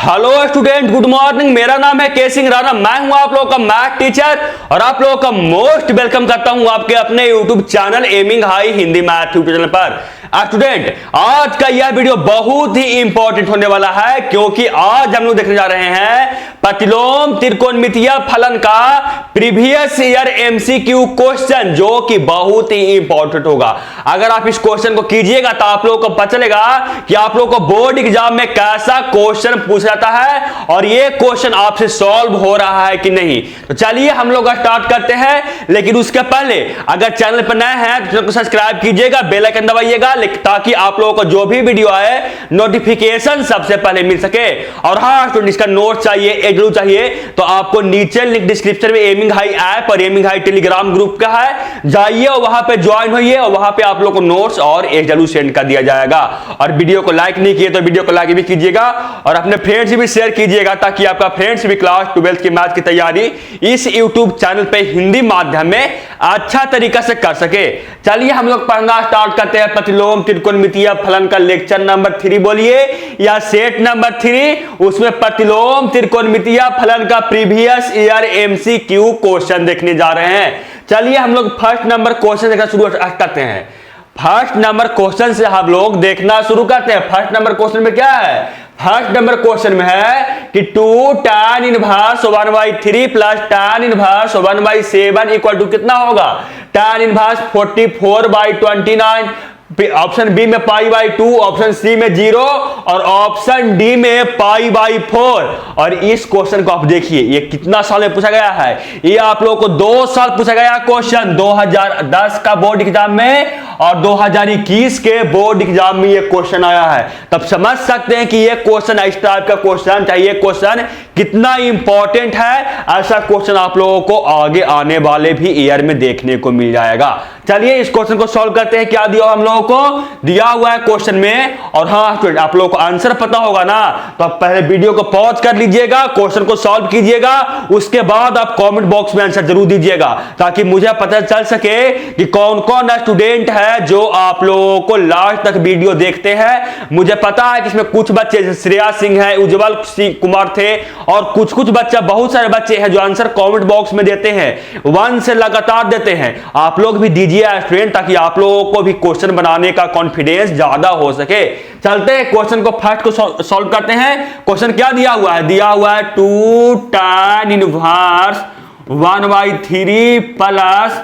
Hello student, good morning. मेरा नाम है के सिंह राणा। मैं हूं आप लोगों का मैथ टीचर और आप लोगों का मोस्ट वेलकम करता हूं आपके अपने YouTube channel aiming high Hindi math YouTube channel पर। स्टूडेंट, आज का यह वीडियो बहुत ही इंपॉर्टेंट होने वाला है क्योंकि आज हम लोग देखने जा रहे हैं प्रतिलोम त्रिकोणमितीय फलन का प्रीवियस ईयर एमसीक्यू क्वेश्चन, जो कि बहुत ही इंपॉर्टेंट होगा। अगर आप इस क्वेश्चन को कीजिएगा तो आप लोगों को पता चलेगा कि आप लोगों को बोर्ड एग्जाम में कैसा क्वेश्चन पूछा जाता है और ये क्वेश्चन आपसे सॉल्व हो रहा है कि नहीं। तो चलिए हम लोग स्टार्ट करते हैं, लेकिन उसके पहले अगर चैनल पर नए हैं तो चैनल को सब्सक्राइब कीजिएगा, बेल आइकन दबाइएगा ताकि आप लोगों को जो भी वीडियो आए नोटिफिकेशन सबसे पहले मिल सके। और हाँ स्टूडेंट, इसका नोट चाहिए, एक जरूर चाहिए तो आपको नीचे लिंक डिस्क्रिप्शन में एमिंग हाई ऐप और एमिंग हाई टेलीग्राम ग्रुप का है, जाइए और वहां पे ज्वाइन होइए और वहां पे आप लोग को नोट्स और एक जरूर सेंड कर दिया जाएगा। और वीडियो को लाइक नहीं किए तो वीडियो को लाइक भी कीजिएगा और अपने फ्रेंड्स भी शेयर कीजिएगा ताकि आपका फ्रेंड्स भी क्लास 12th की मैथ की तैयारी इस यूट्यूब चैनल पे हिंदी माध्यम में अच्छा तरीका से कर सके। चलिए हम लोग पढ़ना स्टार्ट करते हैं। प्रतिलोम त्रिकोणमितीय फलन का लेक्चर नंबर 3 बोलिए या सेट नंबर 3, उसमें प्रतिलोम त्रिकोणमितीय फलन का प्रीवियस ईयर एमसीक्यू क्वेश्चन देखने जा रहे हैं। चलिए हम लोग फर्स्ट नंबर क्वेश्चन देखना शुरू करते हैं। फर्स्ट नंबर क्वेश्चन से हम लोग देखना शुरू करते हैं। फर्स्ट नंबर क्वेश्चन में क्या है? फर्स्ट नंबर क्वेश्चन में है कि 2 tan inverse 1/3 plus tan inverse 1/7 equal to कितना होगा? tan इनवर्स 44/29, ऑप्शन बी में π/2, ऑप्शन सी में 0 और ऑप्शन डी में π/4। और इस क्वेश्चन को आप देखिए, ये कितना साल में पूछा गया है? ये आप लोगों को 2 साल पूछा गया क्वेश्चन, 2010 का बोर्ड एग्जाम में और 2021 के बोर्ड एग्जाम में ये क्वेश्चन आया है। तब समझ सकते हैं कि ये क्वेश्चन इस टाइप का क्वेश्चन चाहिए, क्वेश्चन कितना इंपॉर्टेंट है। ऐसा क्वेश्चन आप लोगों को आगे आने वाले भी ईयर में देखने को मिल जाएगा। चलिए इस क्वेश्चन को सॉल्व करते हैं। क्या दिया हम लोगों को? दिया हुआ है क्वेश्चन में, और हाँ स्टूडेंट आप लोगों को आंसर पता होगा ना, तो आप पहले वीडियो को पॉज कर लीजिएगा, क्वेश्चन को सॉल्व कीजिएगा, उसके बाद आप कमेंट बॉक्स में आंसर जरूर दीजिएगा ताकि मुझे पता चल सके कि कौन कौन स्टूडेंट है जो आप लोगों को लास्ट तक वीडियो देखते हैं। मुझे पता है कि इसमें कुछ बच्चे जैसे श्रेया सिंह है, उज्जवल कुमार थे और कुछ बच्चे, बहुत सारे बच्चे हैं जो आंसर कमेंट बॉक्स में देते हैं, 1 से लगातार देते हैं। आप लोग भी दीजिए स्टूडेंट ताकि आप लोगों को भी क्वेश्चन बनाने का कॉन्फिडेंस ज्यादा हो सके। चलते हैं क्वेश्चन को फर्स्ट को सॉल्व करते हैं। क्वेश्चन क्या दिया हुआ है? दिया हुआ है 2 tan inverse 1/3 plus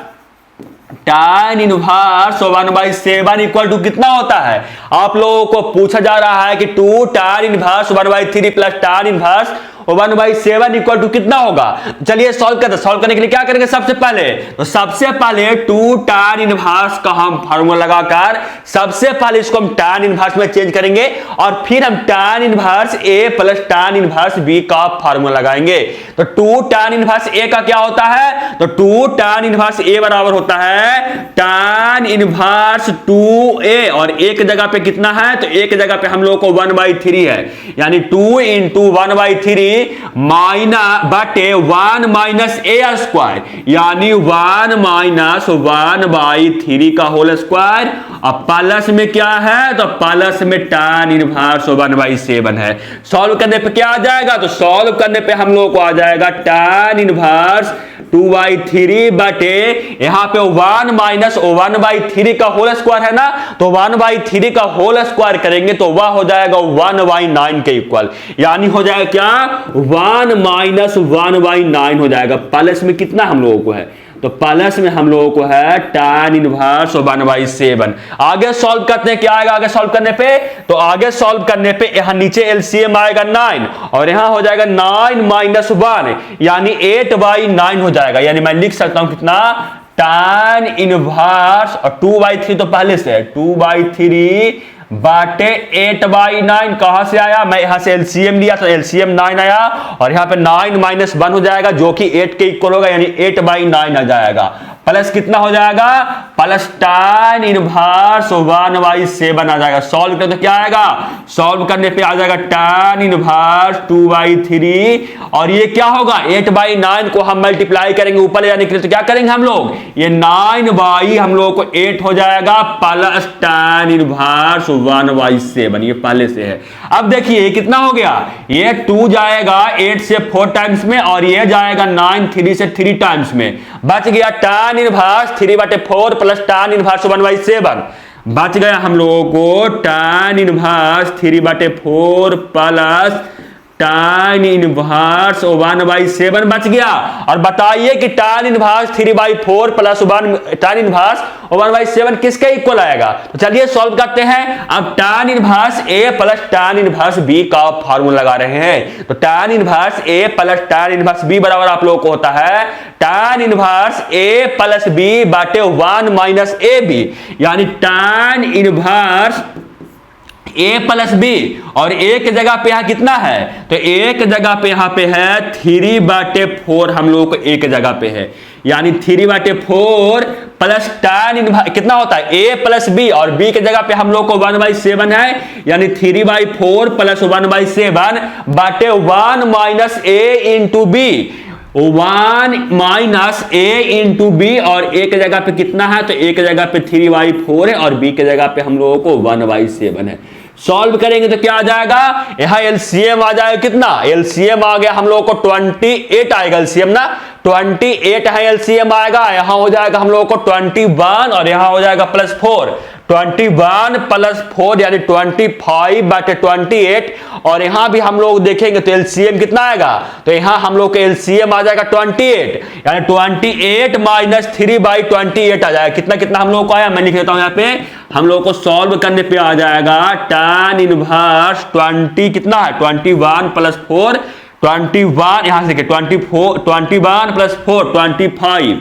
tan inverse 1/7 equal to कितना होता है? आप लोगों को पूछा जा रहा है कि 2 tan inverse 1/3 plus tan inverse 1/7 equal to कितना होगा? चलिए सॉल्व करते हैं। सॉल्व करने के लिए क्या करेंगे? सबसे पहले 2 tan इनवर्स का हम फार्मूला लगाकर सबसे पहले इसको हम tan इनवर्स में चेंज करेंगे और फिर हम tan inverse a plus tan inverse b का फार्मूला लगाएंगे। तो 2 tan इनवर्स a का क्या होता है? तो 2 tan इनवर्स a बराबर होता है tan इनवर्स 2a, और एक जगह पे कितना है? तो एक जगह पे हम लोगों को 1/3 है, यानी 2 × 1/3 बटे 1 माइनस a स्क्वायर, यानी 1 माइनस 1/3 का होल स्क्वायर। अब प्लस में क्या है? तो प्लस में tan इनवर्स 1/7 है। सॉल्व करने पे क्या आ जाएगा? तो सॉल्व करने पे हम लोग को आ जाएगा tan इनवर्स 2/3 बटे यहां पे 1 माइनस 1/3 का होल स्क्वायर है ना, तो 1/3 का होल स्क्वायर करेंगे तो वह हो जाएगा 1/9 के इक्वल, यानी हो जाएगा क्या? 1 माइनस 1/9 हो जाएगा। प्लस में कितना हम लोगों को है? तो प्लस में हम लोगों को है tan इनवर्स 1/7। आगे सॉल्व करते हैं, क्या आएगा आगे सॉल्व करने पे? तो आगे सॉल्व करने पे यहां नीचे एलसीएम आएगा 9 और यहां हो जाएगा 9 माइनस 1, यानी 8/9 हो जाएगा। यानी मैं लिख सकता हूं कितना? tan इनवर्स, और 2/3 तो पहले से है, 2/3 बाटे 8/9 कहां से आया? मैं यहां से एलसीएम लिया तो एलसीएम 9 आया और यहां पे 9 माइनस 1 हो जाएगा जो कि 8 के इक्वल होगा, यानी 8/9 आ जाएगा। प्लस कितना हो जाएगा? प्लस tan इनवर्स 1/7 आ जाएगा। सॉल्व करें तो क्या आएगा? सॉल्व करने पे आ जाएगा tan इनवर्स 2/3 और ये क्या होगा? 8/9 को हम मल्टीप्लाई करेंगे ऊपर ले जाने के लिए, तो क्या करेंगे हम लोग? ये 9 हम लोग को 8 हो जाएगा प्लस tan इनवर्स 1/7, ये पहले से है। अब देखिए कितना हो गया, ये 2 जाएगा 8 से 4 टाइम्स में और ये जाएगा 9 3 से 3 टाइम्स में, बच गया tan inverse 3/4 plus tan inverse 1/7। बच गया हम लोगों को tan inverse 3/4 plus tan inverse 1/7 बच गया। और बताइए कि tan inverse 3/4 plus tan inverse 1/7 किसके इक्वल आएगा। तो चलिए सॉल्व करते हैं। अब tan inverse A plus tan inverse B का फॉर्मूला लगा रहे हैं। तो tan inverse A plus tan inverse B बराबर आप लोगों को होता है tan inverse A plus B बाटे 1 माइनस AB, यानी tan inverse A plus B, और A की जगह पे यहां कितना है, तो A की जगह पे यहां पे है 3/4 हम लोगों को A की जगह पे है, यानी 3/4 प्लस tan इनवर्स कितना होता है A प्लस B, और B की जगह पे हम लोग को 1/7 है, यानी 3/4 प्लस 1/7 बाटे 1 minus A into B, 1 minus A into B, और A की जगह पे कितना है, तो A की जगह पे 3/4 है और B की जगह पे हम लोगों को 1/7 है। सॉल्व करेंगे तो क्या आ जाएगा, यहां एलसीएम आ जाएगा कितना, एलसीएम आ गया हम लोगों को 28 आएगा एलसीएम ना, 28 है एलसीएम आएगा, यहां हो जाएगा हम लोगों को 21 और यहां हो जाएगा +4, 21 + 4 यानी 25/28, और यहां भी हम लोग देखेंगे तो एलसीएम कितना आएगा, तो यहां हम लोग का एलसीएम आ जाएगा 28, यानी 28 माइनस 3/28 आ जाएगा। कितना कितना हम लोग को आया, मैं लिख देता हूं यहां पे, हम लोग को सॉल्व करने पे आ जाएगा tan इनवर्स 20 कितना है 21 + 4 21, यहां से 21 + 4 25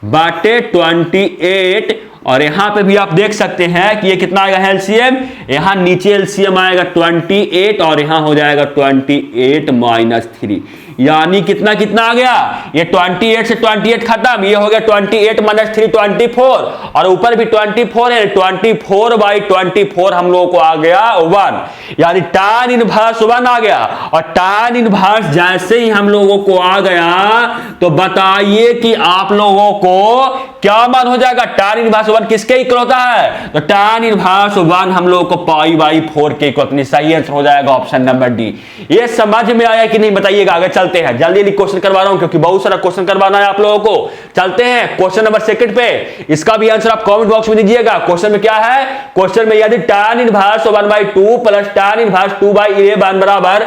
बाटे 28, और यहां पे भी आप देख सकते हैं कि ये कितना आएगा एलसीएम, यहां नीचे एलसीएम आएगा 28 और यहां हो जाएगा 28 माइनस 3, यानी कितना कितना आ गया, ये 28 से 28 खत्म, ये हो गया 28 माइनस 3 24, और ऊपर भी 24 है, 24/24 हम लोगों को आ गया 1, यानी tan इनवर्स 1 आ गया। और tan इनवर्स जैसे ही हम लोगों को आ गया तो बताइए कि आप लोगों को क्या मान हो जाएगा, tan इनवर्स 1 किसके इक्वल होता है, तो tan इनवर्स 1 हम लोगों को π/4 के इक्वल, सही आंसर हो जाएगा ऑप्शन नंबर डी। ये समझ में आया कि नहीं बताइएगा, आगे चलते हैं, जल्दी क्वेश्चन करवा रहा हूं क्योंकि बहुत सारा क्वेश्चन करवाना है आप लोगों को। चलते हैं क्वेश्चन नंबर 2 पे, इसका भी आंसर आप कमेंट बॉक्स में दीजिएगा। क्वेश्चन में क्या है, क्वेश्चन में यदि tan inverse 1/2 plus tan inverse 2/11 बराबर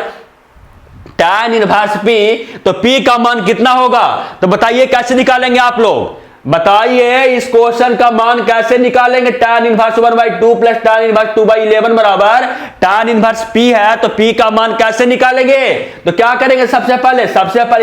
tan इनवर्स P, तो P का मान कितना होगा, तो बताइए कैसे निकालेंगे आप लोग, बताइए इस क्वेश्चन का मान कैसे निकालेंगे। tan inverse 1/2 plus tan inverse 2/11 बराबर tan इनवर्स P है, तो P का मान कैसे निकालेंगे, तो क्या करेंगे, सबसे पहले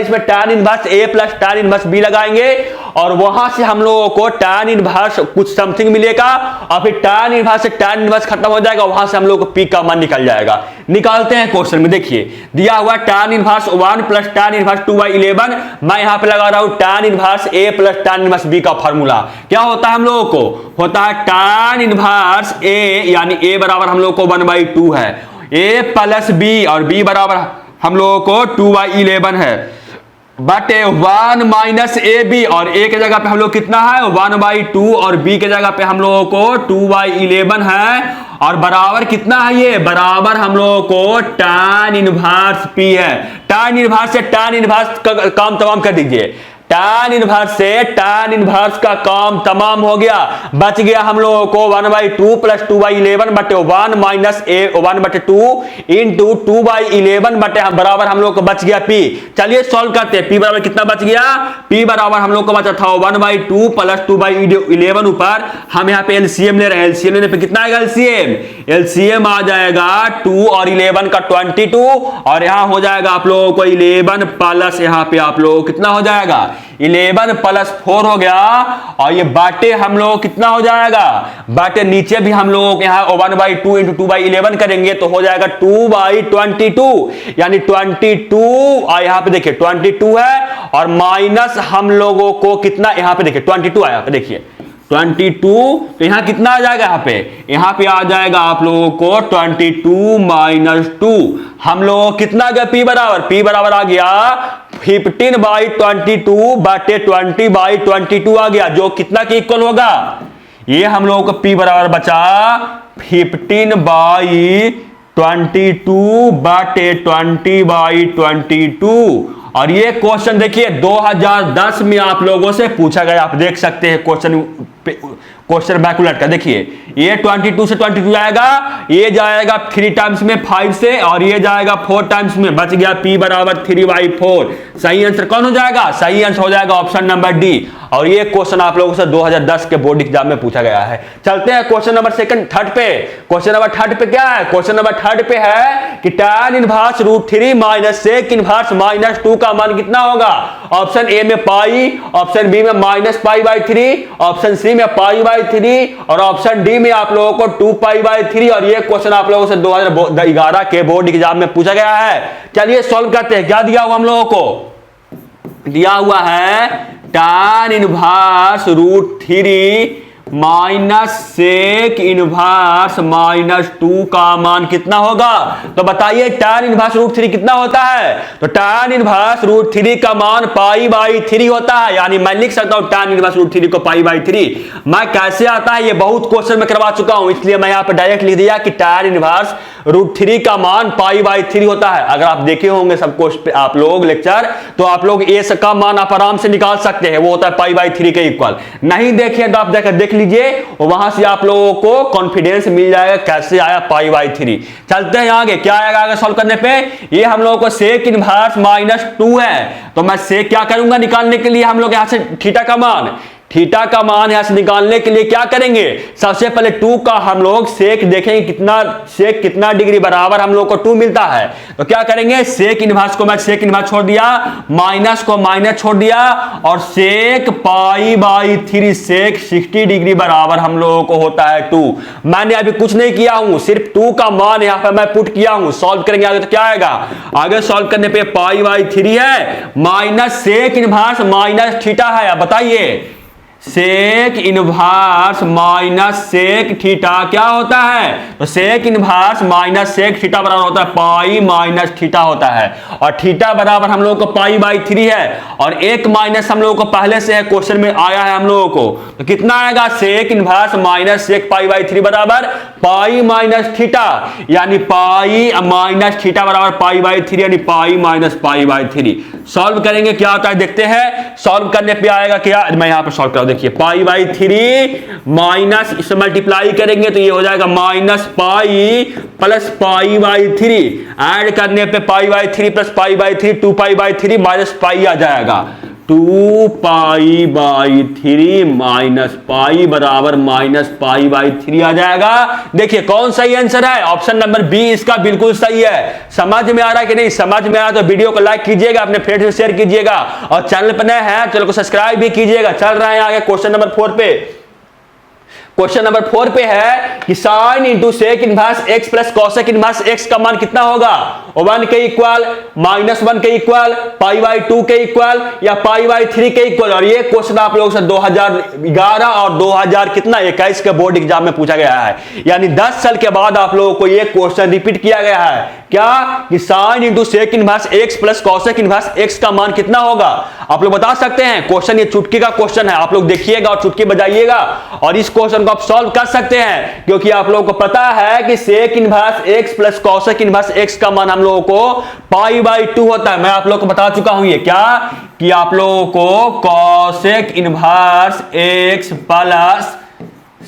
इसमें tan inverse A plus tan inverse B लगाएंगे, और वहां से हम लोगों को tan इनवर्स कुछ समथिंग मिलेगा, और फिर tan इनवर्स से tan इनवर्स खत्म हो जाएगा, वहां से हम लोगों को P का मान निकल जाएगा। निकालते हैं क्वेश्चन में, देखिए दिया हुआ tan inverse 1 plus tan inverse 2/11, मैं यहां पे लगा रहा हूं tan inverse A plus tan inverse B का फार्मूला। क्या होता है हम लोगों को, होता है tan इनवर्स A, यानी A बराबर हम लोगों को 1/2 है, A प्लस B, और B बराबर हम लोगों को 2/11 है, बटे 1 माइनस AB, और A के जगह पे हम लोग कितना है 1/2, और B के जगह पे हम लोगों को 2/11 है, और बराबर कितना है, ये बराबर हम लोगों को tan इनवर्स P है। tan इनवर्स से tan इनवर्स का काम तमाम कर दीजिए, tan इनवर्स से tan इनवर्स का काम तमाम हो गया, बच गया हम लोगों को 1/2 प्लस 2/11 बटे 1 माइनस 1/2 इंटू 2/11 बटे बराबर हम लोग को बच गया P। चलिए सॉल्व करते हैं, P बराबर कितना बच गया, P बराबर हम लोग को बचा था 1/2 प्लस 2/11, ऊपर हम यहाँ पे एलसीएम ले रहे हैं, एलसीएम लेने पे कितना आएगा, एलसीएम आ जाएगा 2 और 11 का 22, और यहाँ हो जाएगा आप लोगों को 11 प्लस यहाँ पे आप लोग कितना हो जाएगा 11 + 4 हो गया, और ये बाटे हम लोग कितना हो जाएगा, बाटे नीचे भी हम लोगों के यहाँ 1/2 इंटू 2/11 करेंगे तो हो जाएगा 2/22, यानी 22, और यहाँ पे देखिए 22 है, और माइनस हम लोगों को कितना यहाँ पे देखिए 22 आया, पे देखिए 22, तो यहाँ कितना आ जाएगा, यहाँ पे आ जाएगा आप लोगों को 22 - 2, हम लोग कितना आ गया P बराबर आ गया 15/22 बटे 20/22 आ गया, जो कितना के इक्वल होगा, ये हम लोगों को P बराबर बचा 15/22 20/22। और ये क्वेश्चन देखिए 2010 में आप लोगों से पूछा गया, आप देख सकते हैं क्वेश्चन बैक उलट का। देखिए ये 22 से 22 जाएगा, ये जाएगा 3 टाइम्स में 5 से, और ये जाएगा 4 टाइम्स में, बच गया p बराबर 3/4। सही आंसर कौन हो जाएगा? सही आंसर हो जाएगा ऑप्शन नंबर डी। और ये क्वेश्चन आप लोगों से 2010 के बोर्ड एग्जाम में पूछा गया है। चलते हैं क्वेश्चन नंबर थर्ड पे। क्वेश्चन नंबर थर्ड पे क्या है? क्वेश्चन नंबर थर्ड पे है कि tan inverse √3 minus sec inverse -2 का मान कितना होगा? ऑप्शन ए में पाई, ऑप्शन बी में -π/3, ऑप्शन सी में π/3 और ऑप्शन डी में आप लोगों को 2π/3। और ये क्वेश्चन आप लोगों से 2011 के बोर्ड एग्जाम में पूछा गया है। चलिए सॉल्व करते हैं। क्या दिया हुआ हम लोगों को? दिया हुआ है tan inverse √3 minus sec inverse -2 का मान कितना होगा? तो बताइए tan इनवर्स √3 कितना होता है? तो tan इनवर्स √3 का मान π/3 होता है। यानी मैं लिख सकता हूं tan इनवर्स √3 को π/3। मैं कैसे आता है, ये बहुत क्वेश्चन में करवा चुका हूं, इसलिए मैं यहां पर डायरेक्ट लिख दिया कि tan इनवर्स √3 का मान π/3 होता है। अगर आप देखे होंगे सबको आप लोग लेक्चर, तो आप लोग ए का मान आप आराम से निकाल सकते हैं, वो होता है π/3 के इक्वल। नहीं देखे तो आप देख लीजिए, वहां से आप लोगों को कॉन्फिडेंस मिल जाएगा कैसे आया π/3। चलते हैं आगे। क्या आएगा आगे सॉल्व करने पे? ये हम लोगों को sec इनवर्स -2 है, तो मैं sec क्या करूंगा निकालने के लिए? हम लोग यहां से थीटा का मान यहां से निकालने के लिए क्या करेंगे? सबसे पहले 2 का हम लोग सेक देखेंगे, सेक कितना डिग्री बराबर हम लोग को 2 मिलता है। तो क्या करेंगे? सेक इनवर्स को मैं सेक इनवर्स छोड़ दिया, माइनस को माइनस छोड़ दिया, और सेक π/3 सेक 60 डिग्री बराबर हम लोगों को होता है 2। मैंने अभी कुछ नहीं किया हूं, सिर्फ 2 का मान यहां पर मैं पुट किया हूं। सॉल्व करेंगे आगे तो क्या आएगा? आगे सॉल्व करने पे π/3 है minus sec inverse minus theta है। अब बताइए sec inverse minus sec theta क्या होता है? तो sec inverse minus sec theta बराबर होता है पाई माइनस थीटा होता है, और थीटा बराबर हम लोगों को π/3 है, और एक माइनस हम लोगों को पहले से है, क्वेश्चन में आया है हम लोगों को। तो कितना आएगा? सेक इनवर्स माइनस सेक π/3 बराबर पाई माइनस थीटा, यानी पाई माइनस थीटा बराबर π/3, यानी पाई माइनस π/3। सॉल्व करेंगे क्या होता है देखते हैं। सॉल्व करने पे आएगा क्या? मैं यहां पर सॉल्व कर देखिए π/3 माइनस इसे मल्टीप्लाई करेंगे तो ये हो जाएगा -π प्लस π/3। ऐड करने पे π/3 प्लस π/3 2π/3 माइनस पाई आ जाएगा। 2π/3 माइनस पाई बराबर -π/3 आ जाएगा। देखिए कौन सही आंसर है? ऑप्शन नंबर बी इसका बिल्कुल सही है। समझ में आ रहा है कि नहीं? समझ में आया तो वीडियो को लाइक कीजिएगा, अपने फ्रेंड्स से शेयर कीजिएगा, और चैनल पर नए हैं चैनल को सब्सक्राइब भी कीजिएगा। चल रहे हैं आगे क्वेश्चन नंबर 4 पे। क्वेश्चन नंबर 4 पे है कि sine into sec inverse x plus cosec inverse x का मान कितना होगा? 1 के इक्वल, -1 के इक्वल, π/2 के इक्वल, या π/3 के इक्वल। और ये क्वेश्चन आप लोगों से 2011 और 2021 के बोर्ड एग्जाम में पूछा गया है। यानी 10 साल के बाद आप लोगों को ये क्वेश्चन रिपीट किया गया है। क्या? कि sine into sec inverse x plus cosec inverse x का मान कितना होगा? आप लोग बता सकते हैं। क्वेश्चन ये चुटकी का क्वेश्चन है, आप लोग देखिएगा और चुटकी बजाइएगा, और इस क्वेश्चन को आप सॉल्व कर सकते हैं, क्योंकि आप लोगों को पता है कि sec inverse x plus cosec inverse x का मान हम लोगों को π/2 होता है। मैं आप लोगों को बता चुका हूं ये क्या, कि आप लोगों को cosec inverse x plus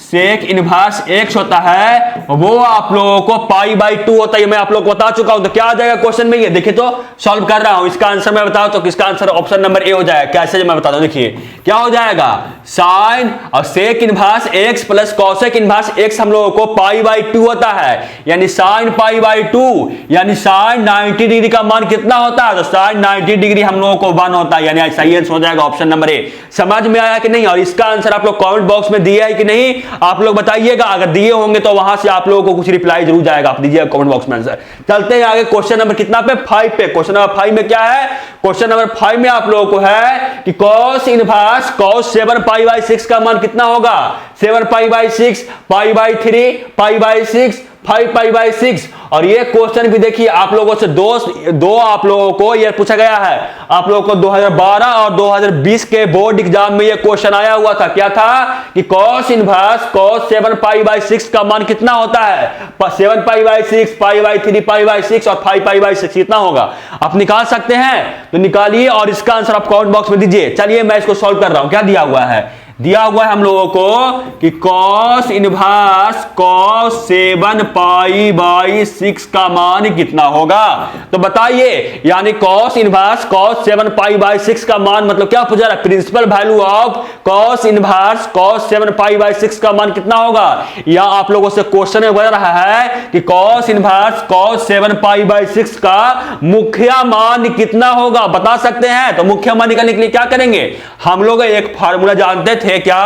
sec inverse x होता है, वो आप लोगों को π/2 होता है। मैं आप लोगों को बता चुका हूं। तो क्या आ जाएगा क्वेश्चन में? ये देखिए तो सॉल्व कर रहा हूं, इसका आंसर मैं बताऊं तो किसका आंसर ऑप्शन नंबर ए हो जाएगा। कैसे मैं बताता हूं, देखिए क्या हो जाएगा। साइन और sec inverse x plus cosec inverse x हम लोगों को π/2 होता है, यानी साइन π/2, यानी साइन 90 डिग्री का मान कितना होता है? तो साइन 90 डिग्री हम लोगों को 1 होता है, यानी सही आंसर हो जाएगा ऑप्शन नंबर ए। समझ में आया कि नहीं? और इसका आंसर आप लोग कमेंट बॉक्स में दिया है कि नहीं आप लोग बताइएगा। अगर दिए होंगे तो वहां से आप लोगों को कुछ रिप्लाई जरूर जाएगा, आप दीजिएगा कमेंट बॉक्स में आंसर। चलते हैं आगे क्वेश्चन नंबर कितना पे? 5 पे। क्वेश्चन नंबर 5 में क्या है? क्वेश्चन नंबर 5 में आप लोगों को है कि cos इनवर्स cos 7π/6 का मान कितना होगा? 7 pi by 6, pi by 3, pi by 6, 5 pi by 6। और ये क्वेश्चन भी देखिए आप लोगों से दो आप लोगों को ये पूछा गया है। आप लोगों को 2012 और 2020 के बोर्ड एग्जाम में ये क्वेश्चन आया हुआ था। क्या था कि cos inverse cos 7 pi by 6 का मान कितना होता है? 7 pi by 6, pi by 3, pi by 6 और 5 पाई बाई 6 कितना होगा? आप निकाल सकते हैं तो निकालिए और इसका आंसर आप कमेंट बॉक्स में दीजिए। चलिए मैं इसको सॉल्व कर रहा हूं। क्या दिया हुआ है? दिया हुआ है हम लोगों को कि cos inverse cos 7 pi by 6 का मान कितना होगा? तो बताइए, यानी cos inverse cos 7 pi by 6 का मान मतलब क्या पूछा रहा है? Principal value of cos inverse cos 7 pi by 6 का मान कितना होगा? या आप लोगों से क्वेश्चन में बता रहा है कि cos inverse cos 7 pi by 6 का मुख्य मान कितना होगा? बता सकते हैं। तो मुख्य मान निकालने के लिए क्या करेंगे? हम लोग एक फार्मूला जानते थे क्या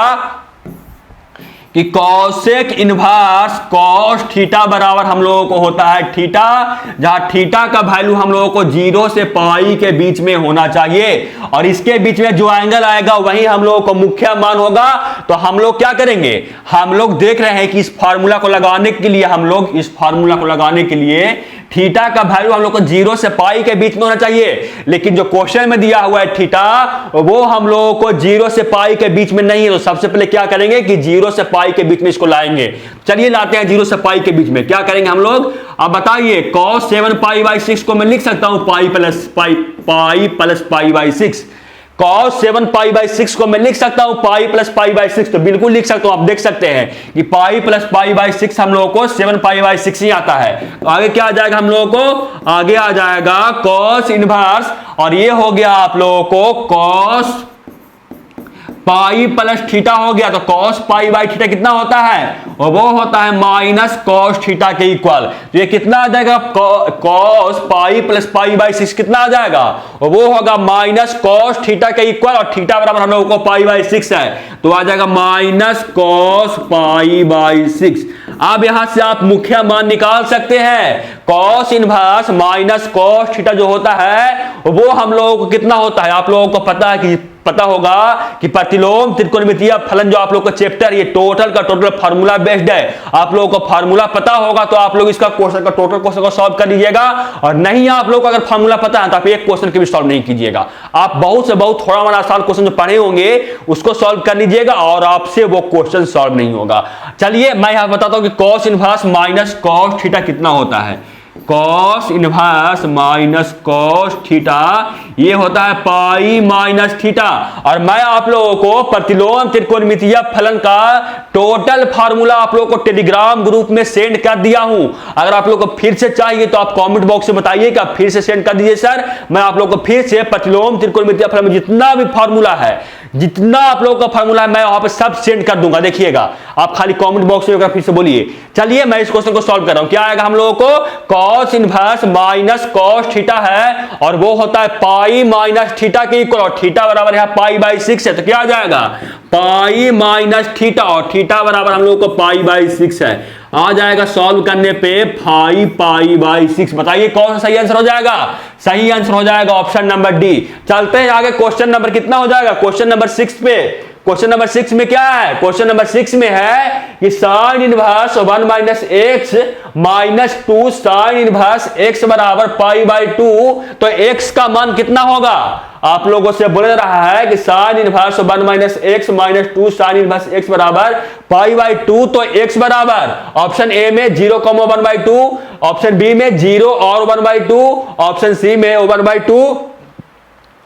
कि कॉसेक इनवर्स कॉस थीटा बराबर हम लोगों को होता है थीटा, जहां थीटा का वैल्यू हम लोगों को 0 से पाई के बीच में होना चाहिए और इसके बीच में जो एंगल आएगा वही हम लोगों को मुख्य मान होगा। तो हम लोग क्या करेंगे? हम लोग देख रहे हैं कि इस फार्मूला को लगाने के लिए थीटा का वैल्यू हम लोग को 0 से पाई के बीच में होना चाहिए, लेकिन जो क्वेश्चन में दिया हुआ है थीटा वो हम लोगों को 0 से पाई के बीच में नहीं है। तो सबसे पहले क्या करेंगे कि 0 से पाई के बीच में इसको लाएंगे। चलिए लाते हैं 0 से पाई के बीच में। क्या करेंगे हम लोग? अब बताइए, cos 7 पाई बाई 6 को मैं लिख सकता हूं pi plus pi by 6। cos 7 pi by 6 को मैं लिख सकता हूं पाई प्लस पाई बाई 6, तो बिल्कुल लिख सकता हूं। आप देख सकते हैं कि पाई प्लस पाई बाई 6 हम लोगों को 7 पाई बाई 6 ही आता है। तो आगे क्या आ जाएगा हम लोगों को? आगे आ जाएगा cos इनवर्स और ये हो गया आप लोगों को cos पाई प्लस थीटा हो गया। तो cos पाई बाई थीटा कितना होता है? और वो होता है माइनस cos थीटा के इक्वल। तो ये कितना आ जाएगा? cos pi plus pi by 6 कितना आ जाएगा? और वो होगा माइनस cos थीटा के इक्वल और थीटा बराबर हम लोगों को पाई बाई 6 है, तो आ जाएगा माइनस cos पाई बाई 6। अब यहां से आप मुख्य मान निकाल सकते हैं। cos inverse minus cos theta जो होता है वो हम लोगों को कितना होता है? आप लोगों को पता होगा कि प्रतिलोम त्रिकोणमितीय फलन जो आप लोग का चैप्टर ये टोटल का टोटल फार्मूला बेस्ड है। आप लोगों को फार्मूला पता होगा तो आप लोग इसका क्वेश्चन का टोटल क्वेश्चन को सॉल्व कर लीजिएगा, और नहीं आप लोग को अगर फार्मूला पता है तो आप एक क्वेश्चन के भी सॉल्व नहीं कीजिएगा। आप बहुत से बहुत थोड़ा मोड़ा आसान क्वेश्चन जो पढ़े होंगे उसको सॉल्व कर लीजिएगा और आपसे वो क्वेश्चन सॉल्व नहीं होगा। चलिए मैं यहां बताता हूं कि cos inverse minus cos theta कितना होता है। cos inverse minus cos theta ये होता है पाई माइनस थीटा। और मैं आप लोगों को प्रतिलोम त्रिकोणमितीय फलन का टोटल फार्मूला आप लोगों को टेलीग्राम ग्रुप में सेंड कर दिया हूं। अगर आप लोगों को फिर से चाहिए तो आप कमेंट बॉक्स में बताइएगा, फिर से सेंड कर दीजिए सर। मैं आप लोगों को फिर से प्रतिलोम त्रिकोणमितीय फलन में जितना भी फार्मूला है, जितना आप लोगों का फार्मूला है, मैं वहां पे सब सेंड कर दूंगा। देखिएगा, आप खाली कमेंट बॉक्स में फिर से बोलिए। चलिए मैं इस क्वेश्चन को सॉल्व कर रहा हूं। क्या आएगा हम लोगों को? cos inverse minus cos theta है और वो होता है पाई माइनस थीटा के इक्वल, और थीटा बराबर यहां पाई बाई 6 है। तो क्या आ जाएगा? पाई माइनस थीटा, और थीटा बराबर हम लोगों को पाई बाई 6 है। आ जाएगा सॉल्व करने पे 5 पाई बाई 6। बताइए कौन सा सही आंसर हो जाएगा? सही आंसर हो जाएगा ऑप्शन नंबर डी। चलते हैं आगे, क्वेश्चन नंबर कितना हो जाएगा? क्वेश्चन नंबर 6 पे। क्वेश्चन नंबर 6 में क्या है? क्वेश्चन नंबर 6 में है कि sine inverse 1 minus x minus 2 sine inverse x बराबर पाई बाई 2। तो एक्स का मान कितना होगा? आप लोगों से बोल रहा है कि sine inverse 1 minus x minus 2 sine inverse x बराबर पाई बाई 2। तो एक्स बराबर ऑप्शन ए में 0,1/2, ऑप्शन बी में 0 और 1/2, ऑप्शन सी में 1/2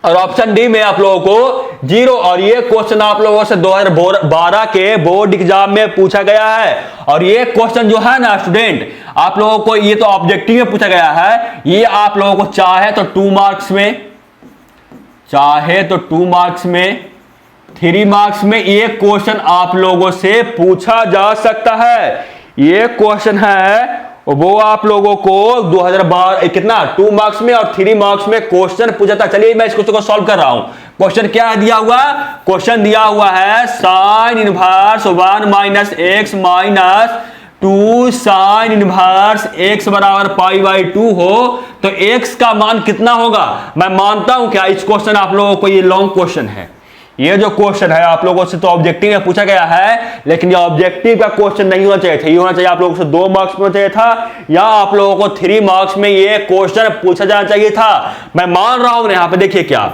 और ऑप्शन डी में आप लोगों को 0। और ये क्वेश्चन आप लोगों से 2012 के बोर्ड एग्जाम में पूछा गया है। और ये क्वेश्चन जो है ना स्टूडेंट, आप लोगों को ये तो ऑब्जेक्टिव में पूछा गया है। ये आप लोगों को चाहे तो 2 मार्क्स में, चाहे तो 2 मार्क्स में, 3 मार्क्स में ये क्वेश्चन आप लोगों से पूछा जा सकता है। ये क्वेश्चन है वो आप लोगों को 2012 कितना 2 मार्क्स में और 3 मार्क्स में क्वेश्चन पूछा था। चलिए मैं इस क्वेश्चन को सॉल्व कर रहा हूं। क्वेश्चन क्या दिया हुआ? क्वेश्चन दिया हुआ है sine inverse 1 minus x minus 2 sine inverse x बराबर पाई बाई 2 हो तो एक्स का मान कितना होगा? मैं मानता हूं क्या इस क्वेश्चन आप लोगों को ये लॉन्ग क्वेश्चन है, ये जो क्वेश्चन है आप लोगों से तो ऑब्जेक्टिव में पूछा गया है, लेकिन ये ऑब्जेक्टिव का क्वेश्चन नहीं होना चाहिए था। ये होना चाहिए आप लोगों से 2 मार्क्स में चाहिए था, या आप लोगों को 3 मार्क्स में ये क्वेश्चन पूछा जाना चाहिए था। मैं मान रहा हूं, यहां पे देखिए क्या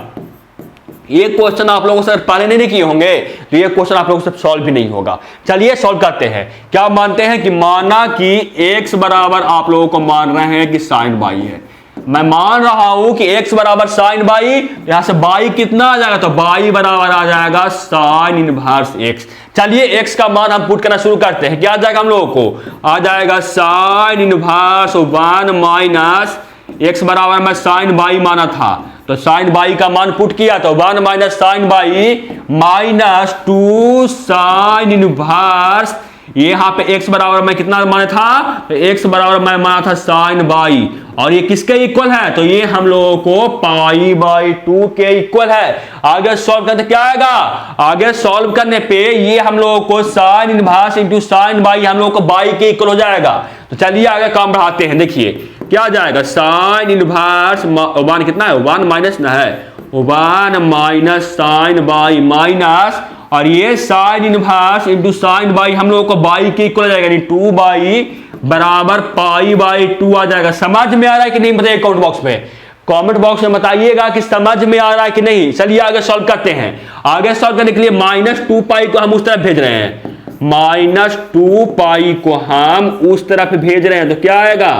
ये क्वेश्चन आप लोगों से पहले नहीं किए होंगे, तो ये क्वेश्चन आप लोगों से सॉल्व भी नहीं होगा। चलिए सॉल्व करते हैं। क्या मानते हैं कि माना कि x बराबर आप लोगों को मान रहे हैं कि साइन बाई है। मैं मान रहा हूं कि x बराबर साइन बाई, यहां से बाई कितना आ जाएगा, तो बाई बराबर आ जाएगा साइन इनवर्स x। चलिए x का मान हम पुट करना शुरू करते हैं। क्या आ जाएगा हम लोगों को, आ जाएगा साइन इनवर्स 1 माइनस x बराबर मैं साइन बाई माना था, तो साइन बाई का मान पुट किया तो 1 minus sine by minus 2 sine inverse, यहां पे x बराबर मैं कितना माना था, तो x बराबर मैं माना था साइन बाई, और ये किसके इक्वल है, तो ये हम लोगों को पाई बाई 2 के इक्वल है। आगे सॉल्व करते क्या आएगा, आगे सॉल्व करने पे ये हम लोगों को sine inverse into sine by हम लोगों को बाई के इक्वल हो जाएगा। तो चलिए आगे काम बढ़ाते हैं। देखिए क्या आ जाएगा, साइन इनवर्स 1 कितना है, 1 माइनस ना है, 1 माइनस साइन बाई माइनस, और ये sine inverse into sine by हम लोगों को बाई के इक्वल आ जाएगा, यानी 2 बाई बराबर पाई बाई 2 आ जाएगा। समझ में आ रहा है कि नहीं बताइए कमेंट बॉक्स में, कमेंट बॉक्स में बताइएगा कि समझ में आ रहा है कि नहीं। चलिए आगे सॉल्व करते हैं। आगे सॉल्व करने के लिए -2 पाई को हम उस तरफ भेज रहे हैं, -2 पाई को हम उस तरफ भेज रहे हैं, तो क्या आएगा,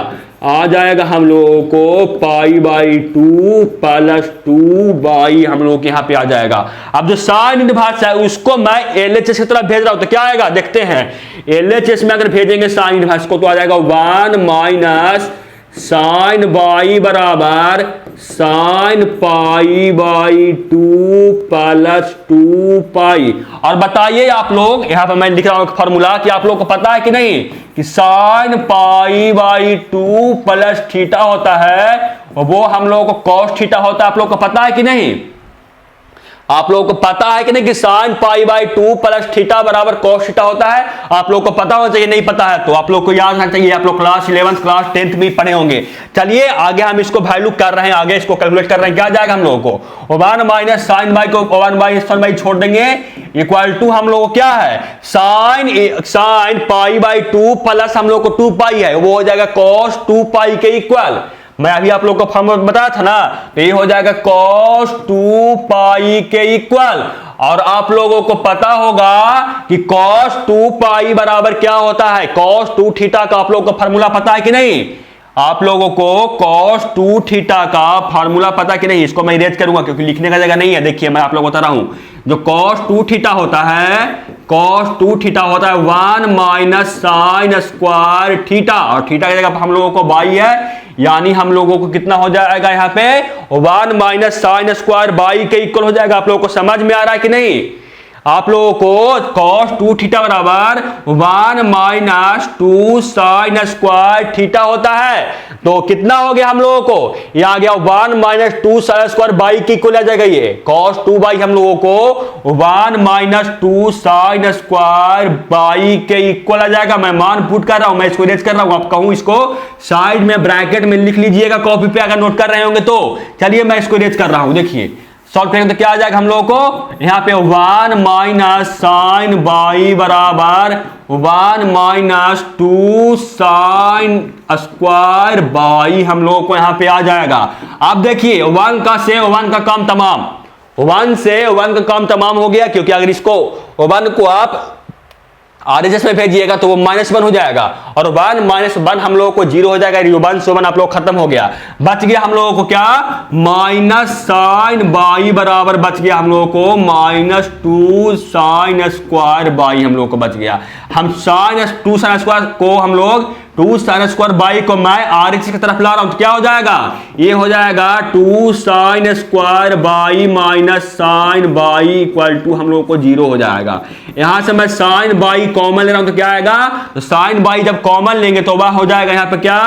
आ जाएगा हम लोगों को पाई बाई 2 प्लस 2 बाई हम लोगों के यहां पे आ जाएगा। अब जो साइन इनवर्स है उसको मैं LHS की तरफ भेज रहा हूं, तो क्या आएगा देखते हैं। LHS में अगर भेजेंगे साइन इनवर्स को तो आ जाएगा 1 माइनस साइन बाई बराबर साइन पाई बाई 2 प्लस 2 पाई। और बताइए आप लोग, यहां पर मैं लिख रहा हूं एक फॉर्मूला कि आप लोग को पता है कि नहीं कि sine pi by 2 plus theta होता है, वो हम लोगों को कॉस थीटा होता है। आप लोग को पता है कि नहीं, आप लोगों को पता है कि नहीं कि sine pi by 2 plus theta बराबर कॉस थीटा होता है। आप लोग को पता होना चाहिए, नहीं पता है तो आप लोग को याद रखना चाहिए, आप लोग क्लास 11 क्लास 10 में पढ़े होंगे। चलिए आगे हम इसको वैल्यू कर रहे हैं, आगे इसको कैलकुलेट कर रहे हैं। क्या जाएगा हम लोगों को, 1 माइनस साइन बाई को 1 बाई साइन बाई छोड़ देंगे, इक्वल टू हम लोग को क्या है, साइन पाई बाई 2 प्लस हम लोग को 2 पाई है, वो हो जाएगा कॉस 2 पाई के इक्वल। मैं अभी आप लोग को फॉर्मूला बताया था ना, तो ये हो जाएगा cos 2 पाई के इक्वल। और आप लोगों को पता होगा कि cos 2 पाई बराबर क्या होता है, cos 2 थीटा का आप लोगों को फॉर्मूला पता है कि नहीं। आप लोगों को cos 2 थीटा का फार्मूला पता कि नहीं, इसको मैं इरेज करूंगा क्योंकि लिखने का जगह नहीं है। देखिए मैं आप लोगों को बता रहा हूं, जो cos 2 थीटा होता है, cos 2 थीटा होता है 1 माइनस साइन स्क्वायर थीटा, और थीटा की जगह हम लोगों को बाई है, यानी हम लोगों को कितना हो जाएगा यहाँ पे 1 माइनस साइन स्क्वायर बाई के इक्वल हो जाएगा। आप लोगों को समझ में आ रहा है कि नहीं। आप लोगों को cos 2 थीटा बराबर 1 माइनस 2 साइन स्क्वायर थीटा होता है, तो कितना हो गया हम लोगों को, ये आ गया 1 माइनस 2 साइन स्क्वायर बाई के इक्वल आ जाएगा। ये cos 2 बाई हम लोगों को 1 माइनस 2 साइन स्क्वायर बाई के इक्वल आ जाएगा। मैं मान पुट कर रहा हूं, मैं इसको इरेज कर रहा हूं, आप कहूं इसको साइड में ब्रैकेट में लिख लीजिएगा कॉपी पे अगर नोट कर रहे होंगे तो। चलिए मैं इसको इरेज कर रहा हूं, देखिए सॉल्व करेंगे तो क्या आ जाएगा हम लोगों को, यहाँ पे 1 माइनस साइन बाई बराबर 1 माइनस 2 साइन स्क्वायर बाई हम लोगों को यहाँ पे आ जाएगा। अब देखिए 1 का से 1 का काम तमाम, 1 से 1 का काम तमाम हो गया, क्योंकि अगर इसको 1 को आप RHS में भेजिएगा तो वो -1 हो जाएगा, और 1 माइनस 1 हम लोगों को 0 हो जाएगा। 1 से 1 आप लोग खत्म हो गया, बच गया हम लोगों को क्या, माइनस साइन बाई बराबर बच गया हम लोगों को -2 साइन स्क्वायर बाई हम लोग को बच गया। हम साइन 2 साइन स्क्वायर को हम लोग 2 साइन स्क्वायर बाई को मैं RHS की तरफ ला रहा हूं, तो क्या हो जाएगा, ये हो जाएगा 2 sine square by minus sine by equal to हम लोग को 0 हो जाएगा। यहां से मैं साइन बाई कॉमन ले रहा हूं तो क्या आएगा, तो साइन बाई जब कॉमन लेंगे तो वह हो जाएगा यहाँ पे क्या,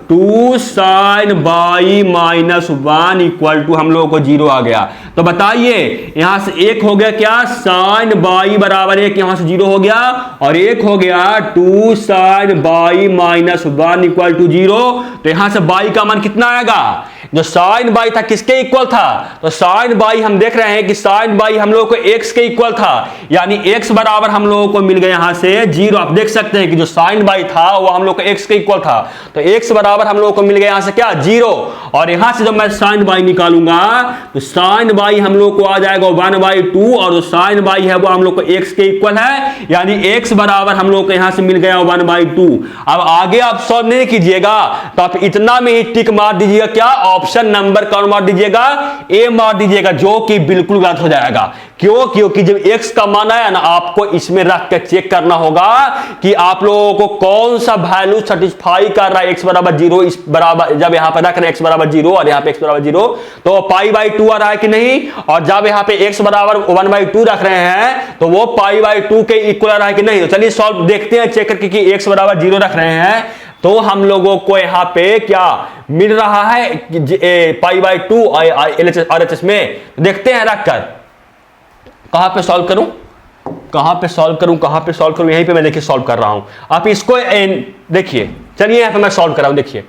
2 sine by minus 1 equal to हम लोगों को 0 आ गया। तो बताइए यहां से एक हो गया क्या, साइन बाई बराबर 1, यहां से 0 हो गया, और एक हो गया 2 sine by minus 1 equal to 0। तो यहां से बाई का मान कितना आएगा, जो साइन बाई था किसके इक्वल था, तो साइन बाई हम देख रहे हैं कि साइन बाई हम लोग को x के इक्वल था, यानी x बराबर हम लोगों को मिल गया यहां से 0। आप देख सकते हैं कि जो साइन बाई था वो हम लोग को x के इक्वल था, तो x बराबर हम लोगों को मिल गया यहां से क्या 0। और यहां से जब मैं साइन बाई निकालूंगा तो साइन बाई हम लोग को आ जाएगा 1/2, और जो साइन बाई है वो हम लोग को x के इक्वल है, यानी x बराबर हम लोग को यहां से मिल गया 1/2। अब आगे आप सॉल्व नहीं कीजिएगा तो आप इतना में ही टिक मार दीजिएगा, क्या ऑप्शन नंबर कौन मार दीजिएगा, ए मार दीजिएगा, जो कि बिल्कुल गलत हो जाएगा। क्यों, क्योंकि जब x का मान आया ना आपको इसमें रख के चेक करना होगा कि आप लोगों को कौन सा वैल्यू सेटिस्फाई कर रहा है। x बराबर 0 इस बराबर, जब यहां पर रख रहे हैं x बराबर 0 और यहां पे x बराबर 0 तो π/2 आ रहा है कि नहीं, और जब यहां पे x बराबर 1/2 रख रहे हैं तो वो π/2 के इक्वल आ रहा है कि नहीं। तो चलिए सॉल्व देखते हैं चेक करके कि x बराबर 0 रख रहे हैं तो हम लोगों को यहां पे क्या मिल रहा है π/2 RHS में। देखते हैं रखकर कहां पे सॉल्व करूं, कहां पे सॉल्व करूं, कहां पे सॉल्व करूं, यहीं पे मैं देखिए सॉल्व कर रहा हूं। आप इसको देखिए, चलिए यहां पे मैं सॉल्व कर रहा हूं। देखिए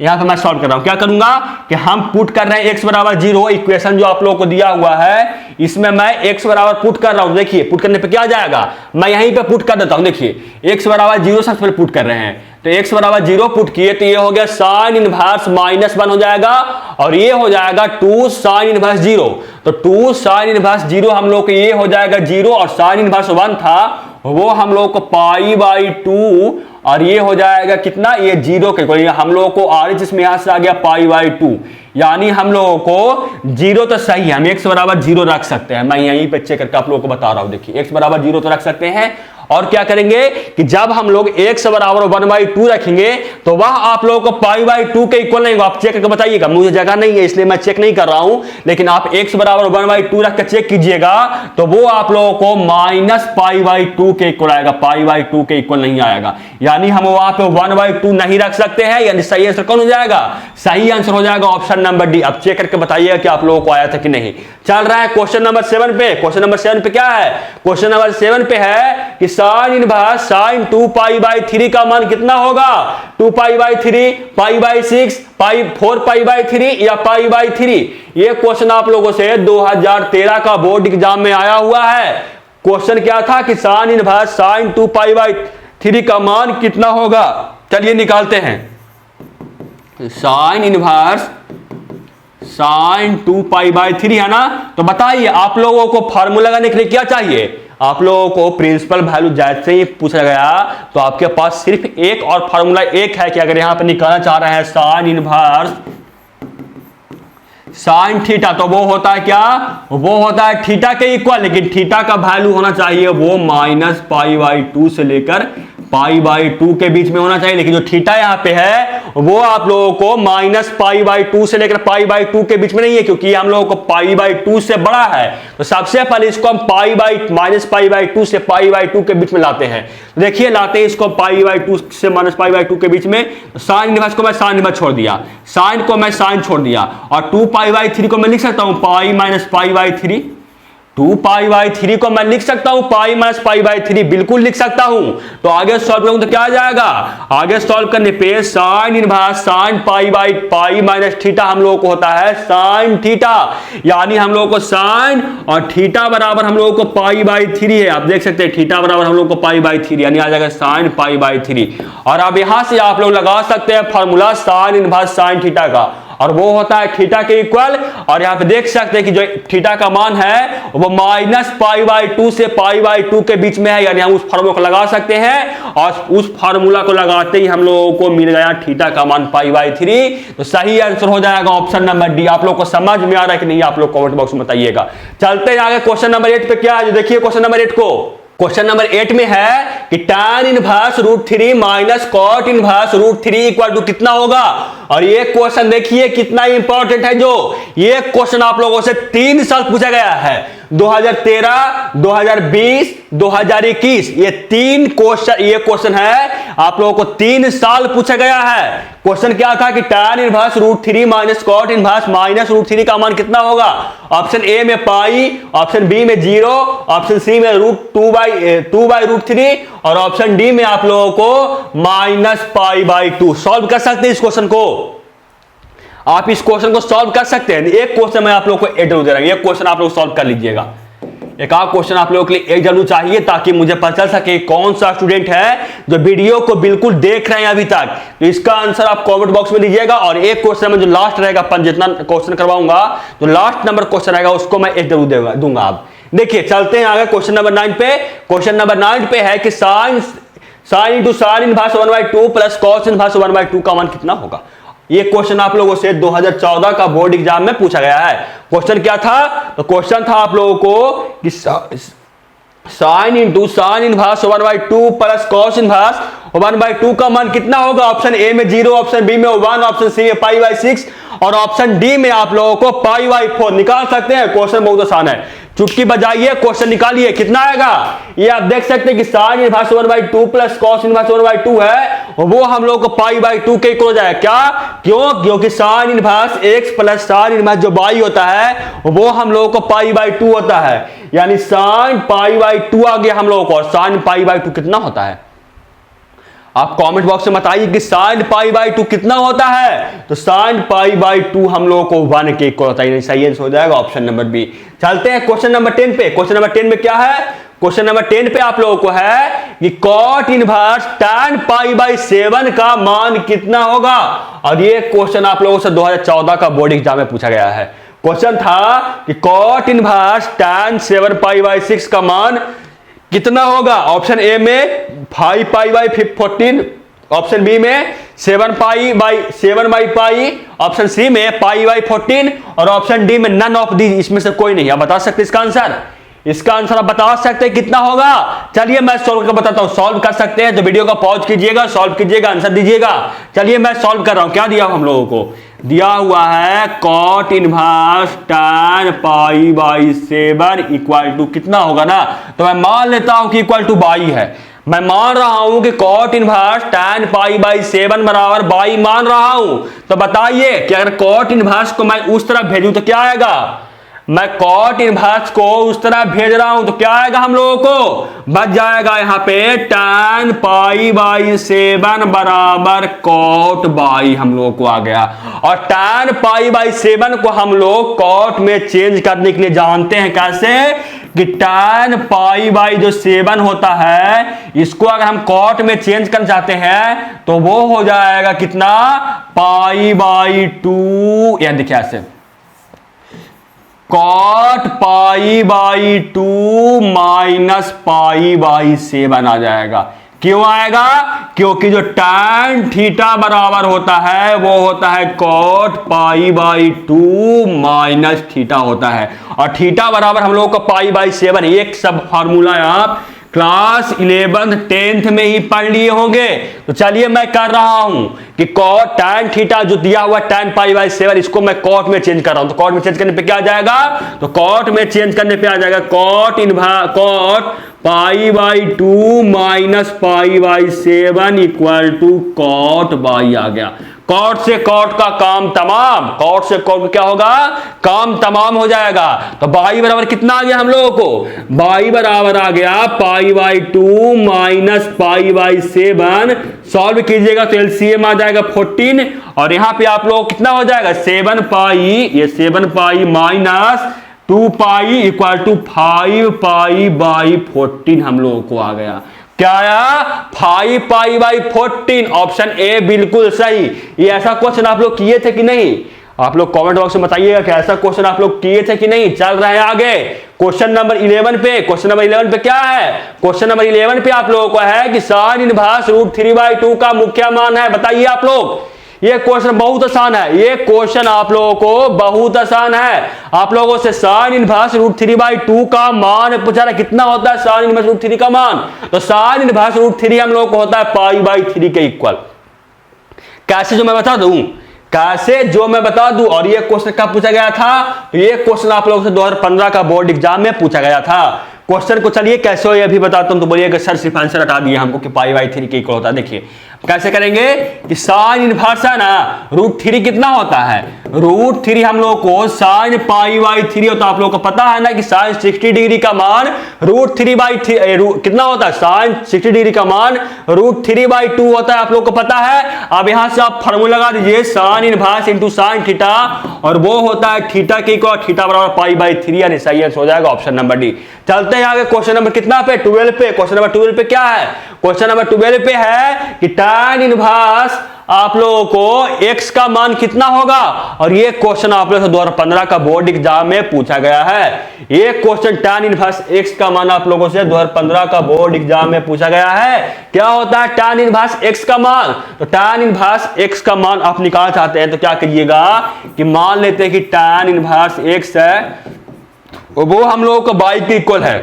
यहां पे मैं सॉल्व कर रहा हूं, क्या करूंगा कि हम पुट कर रहे हैं x बराबर 0, इक्वेशन जो आप लोगों को दिया हुआ है इसमें मैं x बराबर पुट कर रहा हूं। देखिए पुट करने पे क्या आ जाएगा, मैं यहीं पे पुट कर देता हूं। देखिए x बराबर 0 सबसे पहले पुट कर रहे हैं, तो x बराबर 0 पुट किए तो ये हो गया साइन इनवर्स -1 हो जाएगा, और ये हो जाएगा 2 साइन इनवर्स 0। तो 2 साइन इनवर्स 0 हम लोग को ये हो जाएगा 0, और साइन इनवर्स 1 था वो हम लोग को π/2, और ये हो जाएगा कितना, ये 0 के इक्वल। हम लोगों को RHS में यहां से आ गया π/2, यानी हम लोगों को 0 तो सही है, हम x बराबर 0 रख सकते हैं। मैं यहीं पे चेक करके आप लोगों को बता रहा हूं। देखिए x बराबर 0 तो रख सकते हैं, और क्या करेंगे कि जब हम लोग x बराबर 1/2 रखेंगे तो वह आप लोगों को π/2 के इक्वल नहीं होगा। आप चेक करके बताइएगा, मुझे जगह नहीं है इसलिए मैं चेक नहीं कर रहा हूं, लेकिन आप x बराबर 1/2 रख कर चेक कीजिएगा तो वो आप लोगों को -π/2 के इक्वल आएगा, π/2 के इक्वल नहीं आएगा। यानी हम वहां पे 1/2 नहीं रख सकते हैं, यानी सही आंसर कौन हो जाएगा, सही आंसर हो जाएगा ऑप्शन नंबर डी। अब चेक करके बताइएगा कि आप लोगों को आया था कि नहीं। चल रहा है क्वेश्चन नंबर 7 पे। क्वेश्चन नंबर 7 पे क्या है, क्वेश्चन नंबर 7 पे है कि साइन इनवर्स साइन 2π/3 का मान कितना होगा, 2π/3, π/6, 4π/3 या π/3। ये क्वेश्चन आप लोगों से 2013 का बोर्ड एग्जाम में आया हुआ है। क्वेश्चन क्या था कि साइन इनवर्स साइन 2π/3 का मान कितना होगा। चलिए निकालते हैं, साइन इनवर्स साइन 2π/3 है ना। तो बताइए आप लोगों को फार्मूला लगाने के लिए क्या चाहिए, आप लोगों को प्रिंसिपल वैल्यू जैसे ही पूछा गया तो आपके पास सिर्फ एक और फार्मूला एक है कि अगर यहां पर निकालना चाह रहे हैं साइन इनवर्स साइन थीटा तो वो होता है क्या, वो होता है थीटा के इक्वल, लेकिन थीटा का वैल्यू होना चाहिए वो -π/2 से लेकर π/2 के बीच में होना चाहिए। लेकिन जो थीटा यहाँ पे है वो आप लोगों को -π/2 से लेकर π/2 के बीच में नहीं है, क्योंकि हम लोगों को π/2 से बड़ा है। तो सबसे पहले इसको हम -π/2 से π/2 के बीच में लाते हैं। देखिए लाते हैं इसको π/2 से -π/2 के बीच में। साइन इनवर्स को मैं साइन इनवर्स छोड़ दिया, साइन को मैं साइन छोड़ दिया, और 2π/3 को मैं लिख सकता हूं π-π/3। 2π/3 को मैं लिख सकता हूं π-π/3, बिल्कुल लिख सकता हूं। तो आगे सॉल्व करूं तो क्या आ जाएगा, आगे सॉल्व करने पे साइन इनवर्स साइन π/π-θ हम लोगों को होता है साइन थीटा, यानी हम लोगों को साइन और थीटा बराबर हम लोगों को π/3 है। आप देख सकते हैं थीटा बराबर हम लोग को π/3, यानी आ जाएगा साइन π/3। और अब यहां से आप लोग लगा सकते हैं formula sine inverse sine theta का, और वो होता है थीटा के इक्वल। और यहां पे देख सकते हैं कि जो थीटा का मान है वो -π/2 से π/2 के बीच में है, यानी हम उस फार्मूला को लगा सकते हैं, और उस फार्मूला को लगाते ही हम लोगों को मिल गया थीटा का मान π/3। तो सही आंसर हो जाएगा ऑप्शन नंबर डी। आप लोग को समझ में आ रहा है कि नहीं, आप लोग कमेंट बॉक्स में बताइएगा। चलते हैं आगे क्वेश्चन नंबर 8 पे क्या है, देखिए क्वेश्चन नंबर 8 को। क्वेश्चन नंबर 8 में है कि tan inverse √3 minus cot inverse √3 equal to कितना होगा। और ये क्वेश्चन देखिए कितना इंपॉर्टेंट है, जो ये क्वेश्चन आप लोगों से 3 साल पूछा गया है, 2013, 2020, 2021। ये 3 क्वेश्चन, ये क्वेश्चन है आप लोगों को 3 साल पूछा गया है। क्वेश्चन क्या था कि tan inverse √3 minus cot inverse minus √3 का मान कितना होगा। ऑप्शन ए में पाई, ऑप्शन बी में 0, ऑप्शन सी में √2/√3, और ऑप्शन डी में आप लोगों को -π/2। सॉल्व कर सकते हैं इस क्वेश्चन को। आप इस क्वेश्चन को सॉल्व कर सकते हैं। एक क्वेश्चन मैं आप लोग को 8 दे रहा हूं, एक क्वेश्चन आप लोग सॉल्व कर लीजिएगा। एक आध क्वेश्चन आप लोगों के लिए 8 चाहिए ताकि मुझे पता चल सके कौन सा स्टूडेंट है जो वीडियो को बिल्कुल देख रहे हैं अभी तक। तो इसका आंसर आप कमेंट बॉक्स में दीजिएगा, और एक क्वेश्चन में जो लास्ट रहेगा, जितना क्वेश्चन करवाऊंगा जो लास्ट नंबर क्वेश्चन रहेगा उसको मैं 8 दूंगा। आप देखिए, चलते हैं आगे क्वेश्चन नंबर 9 पे। क्वेश्चन नंबर 9 पे है कि sine into sine inverse 1/2 plus cos inverse 1/2 का मान कितना होगा। ये क्वेश्चन आप लोगों से 2014 का बोर्ड एग्जाम में पूछा गया है। क्वेश्चन क्या था? तो क्वेश्चन था आप लोगों को कि sine into sine inverse 1/2 plus cos inverse 1/2 का मान कितना होगा। ऑप्शन ए में 0, ऑप्शन बी में 1, ऑप्शन सी में π/6 और ऑप्शन डी में आप लोगों को π/4 निकाल सकते हैं। क्वेश्चन बहुत आसान है, चुटकी बजाइए, क्वेश्चन निकालिए, कितना आएगा। ये आप देख सकते हैं कि sine inverse 1/2 plus cos inverse 1/2 है, वो हम लोग को π/2 के इक्वल हो जाएगा। क्या? क्योंकि sine inverse x plus sine inverse जो y होता है वो हम लोगों को π/2 होता है, यानी साइन π/2 आ गया हम लोगों को। और साइन π/2 कितना होता है? आप कमेंट बॉक्स में बताइए कि साइन π/2 कितना होता है। तो साइन π/2 हम लोगों को 1 के इक्वल होता है, सही आंसर हो जाएगा ऑप्शन नंबर बी। चलते हैं क्वेश्चन नंबर 10 पे। क्वेश्चन नंबर 10 में क्या है? क्वेश्चन नंबर 10 पे आप लोगों को है कि कॉट इनवर्स tan π/7 का मान कितना होगा। और ये क्वेश्चन आप लोगों से 2014 का बोर्ड एग्जाम में पूछा गया है। क्वेश्चन था कि कॉट इनवर्स tan 7 π/6 का मान कितना होगा। ऑप्शन ए में 5π/14, ऑप्शन बी में 7π/7/π, ऑप्शन सी में π/14 और ऑप्शन डी में नन ऑफ दी, इसमें से कोई नहीं। आप बता सकते इसका आंसर? इसका आंसर आप बता सकते हैं कितना होगा। चलिए मैं सॉल्व करके बताता हूं। सॉल्व कर सकते हैं तो वीडियो को पॉज कीजिएगा, सॉल्व कीजिएगा, आंसर दीजिएगा। चलिए मैं सॉल्व कर रहा हूं। क्या दिया हम लोगों को? दिया हुआ है cot inverse tan π/7 equal to कितना होगा ना। तो मैं मान लेता हूं कि इक्वल टू बाई है। मैं मान रहा हूं कि कॉट इनवर्स tan π/7 बराबर बाई मान रहा हूं। तो बताइए कि अगर कॉट इनवर्स को मैं उस तरफ भेजूं तो क्या आएगा। मैं कॉट इनवर्स को उस तरह भेज रहा हूं तो क्या आएगा हम लोगों को? बच जाएगा यहां पे tan π/7 बराबर कॉट बाई हम लोगों को आ गया। और tan π/7 को हम लोग कॉट में चेंज करने के लिए जानते हैं कैसे कि tan π/7 होता है, इसको अगर हम कॉट में चेंज करना चाहते हैं तो वो हो जाएगा कितना? π/2। या देखिए ऐसे कॉट π/2 माइनस π/7 आ जाएगा। क्यों आएगा? क्योंकि जो tan थीटा बराबर होता है वो होता है कॉट π/2 माइनस थीटा होता है। और थीटा बराबर हम लोगों को π/7। एक सब फार्मूला आप क्लास 11th 10th में ही पढ़ लिए होंगे। तो चलिए मैं कर रहा हूं कि कॉट tan थीटा जो दिया हुआ tan π/7 इसको मैं कॉट में चेंज कर रहा हूं। तो कॉट में चेंज करने पे क्या आ जाएगा? तो कॉट में चेंज करने पे आ जाएगा cot π/2 minus π/7 equal to cot by आ गया। कॉट से कॉट का काम तमाम, कॉट से कॉट क्या होगा? काम तमाम हो जाएगा। तो बाई बराबर कितना आ गया हम लोगों को? बाई बराबर आ गया π/2 माइनस π/7। सॉल्व कीजिएगा तो एलसीएम आ जाएगा 14 और यहां पे आप लोग कितना हो जाएगा? 7π, ये 7π माइनस 2π इक्वल टू 5π/14 हम लोगों को आ गया। क्या आया? 5π/14। ऑप्शन ए बिल्कुल सही। ये ऐसा क्वेश्चन आप लोग किए थे कि नहीं? आप लोग कमेंट बॉक्स में बताइएगा कि ऐसा क्वेश्चन आप लोग किए थे कि नहीं। चल रहे हैं आगे क्वेश्चन नंबर 11 पे। क्वेश्चन नंबर 11 पे क्या है? क्वेश्चन नंबर 11 पे आप लोगों को है कि साइन इनवर्स √3/2 का मुख्य मान है। बताइए आप लोग। ये क्वेश्चन बहुत आसान है। ये क्वेश्चन आप लोगों को बहुत आसान है। आप लोगों से साइन इनवर्स √3/2 का मान पूछा रहा है। कितना होता है साइन इनवर्स √3 का मान? तो साइन इनवर्स √3 हम लोगों को होता है π/3 के इक्वल। कैसे? जो मैं बता दूं। और ये क्वेश्चन कब पूछा गया था? तो ये क्वेश्चन आप लोगों से 2015 का बोर्ड एग्जाम में पूछा गया था। क्वेश्चन को चलिए कैसे हो ये भी बताता हूं। तो बोलिए कि सर सिर्फ आंसर हटा दिए हमको कि π/3 के इक्वल होता है। देखिए कैसे करेंगे कि साइन इनवर्स है ना, √3 कितना होता है, √3 हम लोग को साइन π/3 होता है। आप लोग को पता है ना कि साइन 60 डिग्री का मान √3/3 कितना होता है, साइन 60 डिग्री का मान √3/2 होता है। आप लोग को पता है। अब यहां से आप फार्मूला लगा दीजिए, sine inverse into sine theta, और वो होता है थीटा की इक्वल थीटा बराबर π/3, यानी सही आंसर हो जाएगा ऑप्शन नंबर डी। चलते हैं आगे क्वेश्चन नंबर कितना पे, 12 पे। क्वेश्चन नंबर 12 पे क्या है, क्वेश्चन नंबर 12 पे है कि tan इनवर्स आप लोगों को x का मान कितना होगा, और ये क्वेश्चन आप लोगों से 2015 का बोर्ड एग्जाम में पूछा गया है। ये क्वेश्चन tan इनवर्स x का मान आप लोगों से 2015 का बोर्ड एग्जाम में पूछा गया है। क्या होता है tan इनवर्स x का मान, तो tan इनवर्स x का मान आप निकालना चाहते हैं तो क्या करिएगा कि मान लेते हैं कि tan इनवर्स x है वो हम लोगों को y के इक्वल है,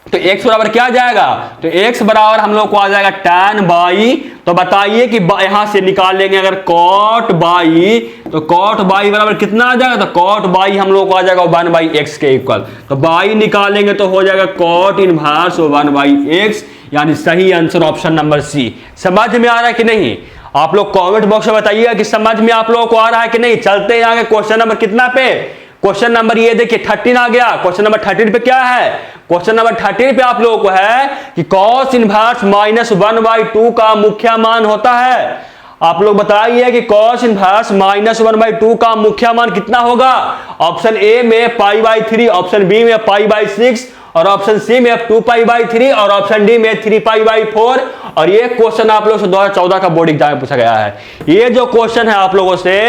तो x बराबर क्या आ जाएगा, तो x बराबर हम लोग को आ जाएगा tan y। तो बताइए कि यहां से निकाल लेंगे अगर cot y, तो cot y बराबर कितना आ जाएगा, तो cot y हम लोग को आ जाएगा 1/x के इक्वल। तो y निकालेंगे तो हो जाएगा cot इनवर्स 1/x, यानी सही आंसर ऑप्शन नंबर सी। समझ में आ रहा है कि नहीं, आप लोग कमेंट बॉक्स में बताइएगा कि समझ में आप लोगों को आ रहा है कि नहीं। चलते हैं आगे क्वेश्चन नंबर कितना पे, क्वेश्चन नंबर ये देखिए 13 आ गया। क्वेश्चन नंबर 13 पे क्या है, क्वेश्चन नंबर 13 पे आप लोगों को है कि cos इनवर्स -1/2 का मुख्य मान होता है। आप लोग बताइए कि cos इनवर्स -1/2 का मुख्य मान कितना होगा। ऑप्शन ए में π/3, ऑप्शन बी में π/6, और ऑप्शन सी में 2π/3, और ऑप्शन डी में 3π/4। और ये क्वेश्चन आप लोगों से 2014 का बोर्ड एग्जाम में पूछा गया है। ये जो क्वेश्चन है आप लोगों से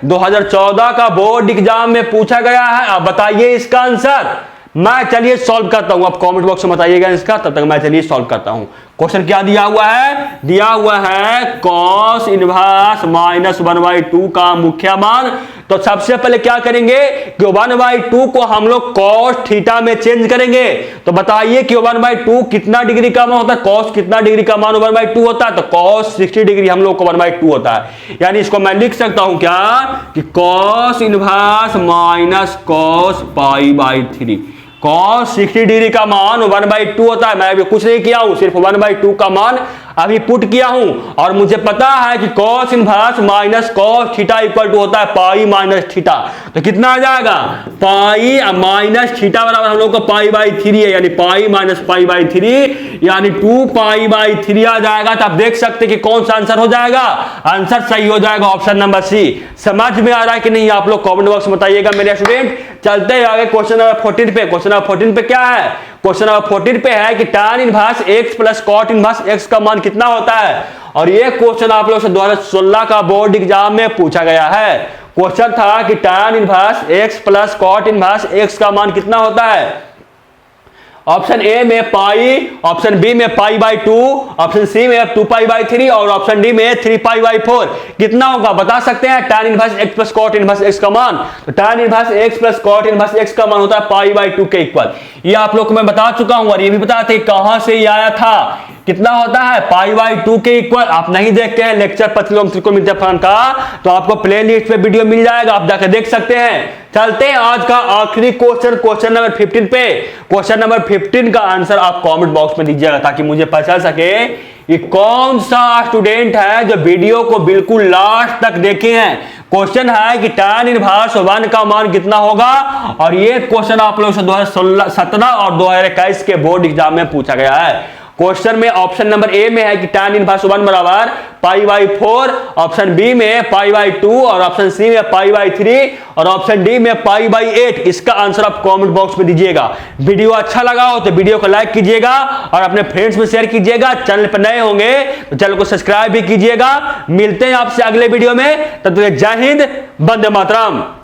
2014 का बोर्ड एग्जाम में पूछा गया है। अब बताइए इसका आंसर। मैं चलिए सॉल्व करता हूं, आप कमेंट बॉक्स में बताइएगा इसका, तब तक मैं चलिए सॉल्व करता हूं। क्वेश्चन क्या दिया हुआ है, दिया हुआ है cos इनवर्स -1/2 का मुख्य मान। तो सबसे पहले क्या करेंगे कि 1/2 को हम लोग cos थीटा में चेंज करेंगे। तो बताइए कि 1/2 कितना डिग्री का मान होता है, cos कितना डिग्री का मान 1/2 होता है, तो cos 60 डिग्री हम लोग को 1/2 होता है। यानी इसको मैं लिख सकता हूं क्या कि cos inverse -cos π/3, cos 60 degree का मान 1/2 होता है। मैं अभी कुछ नहीं किया हूं, सिर्फ 1/2 का मान अभी पुट किया हूं, और मुझे पता है कि cos inverse -cos theta equal to होता है π - थीटा। तो कितना आ जाएगा, π - थीटा बराबर हम लोग को π/3 है, यानी π - π/3, यानी 2π/3 आ जाएगा। तो आप देख सकते कि कौन सा आंसर हो जाएगा, आंसर सही हो जाएगा ऑप्शन नंबर सी। समझ में आ रहा है कि नहीं, आप लोग कमेंट बॉक्स में बताइएगा मेरे स्टूडेंट। चलते हैं आगे क्वेश्चन नंबर 14 पे। क्वेश्चन नंबर 14 पे क्या है, क्वेश्चन नंबर 14 पे है कि tan inverse x plus cot inverse x का मान कितना होता है। और ये क्वेश्चन आप लोगों से 2016 का बोर्ड एग्जाम में पूछा गया है। क्वेश्चन था कि tan inverse x plus cot inverse x का मान कितना होता है। ऑप्शन ए में पाई, ऑप्शन बी में π/2, ऑप्शन सी में 2π/3, और ऑप्शन डी में 3π/4। कितना होगा बता सकते हैं tan inverse x plus cot inverse x का मान। तो tan inverse x plus cot inverse x का मान होता है π/2 के इक्वल। ये आप लोग को मैं बता चुका हूं, और ये भी बताते कहां से ये आया था, कितना होता है π/2 के इक्वल। आप नहीं देखते हैं लेक्चर प्रतिलोम त्रिकोणमितीय फलन का, तो आपको प्ले लिस्ट पे वीडियो मिल जाएगा, आप जाकर देख सकते हैं। चलते हैं आज का आखिरी क्वेश्चन, क्वेश्चन नंबर 15 पे। क्वेश्चन नंबर 15 का आंसर आप कमेंट बॉक्स में दीजिएगा, ताकि मुझे पता चल सके कि कौन सा स्टूडेंट है जो वीडियो को बिल्कुल लास्ट तक देखे हैं। क्वेश्चन है कि tan इनवर्स 1 का मान कितना होगा, और ये क्वेश्चन आप लोगों से 2017 और 2021 के बोर्ड एग्जाम में पूछा गया है। क्वेश्चन में ऑप्शन नंबर ए में है कि tan इनवर्स 1 बराबर π/4, ऑप्शन बी में π/2, और ऑप्शन सी में π/3, और ऑप्शन डी में π/8। इसका आंसर आप कमेंट बॉक्स में दीजिएगा। वीडियो अच्छा लगा हो तो वीडियो को लाइक कीजिएगा और अपने फ्रेंड्स में शेयर कीजिएगा। चैनल पर नए होंगे तो चैनल को सब्सक्राइब भी कीजिएगा। मिलते हैं आपसे अगले वीडियो में, तब तक जय हिंद, वंदे मातरम।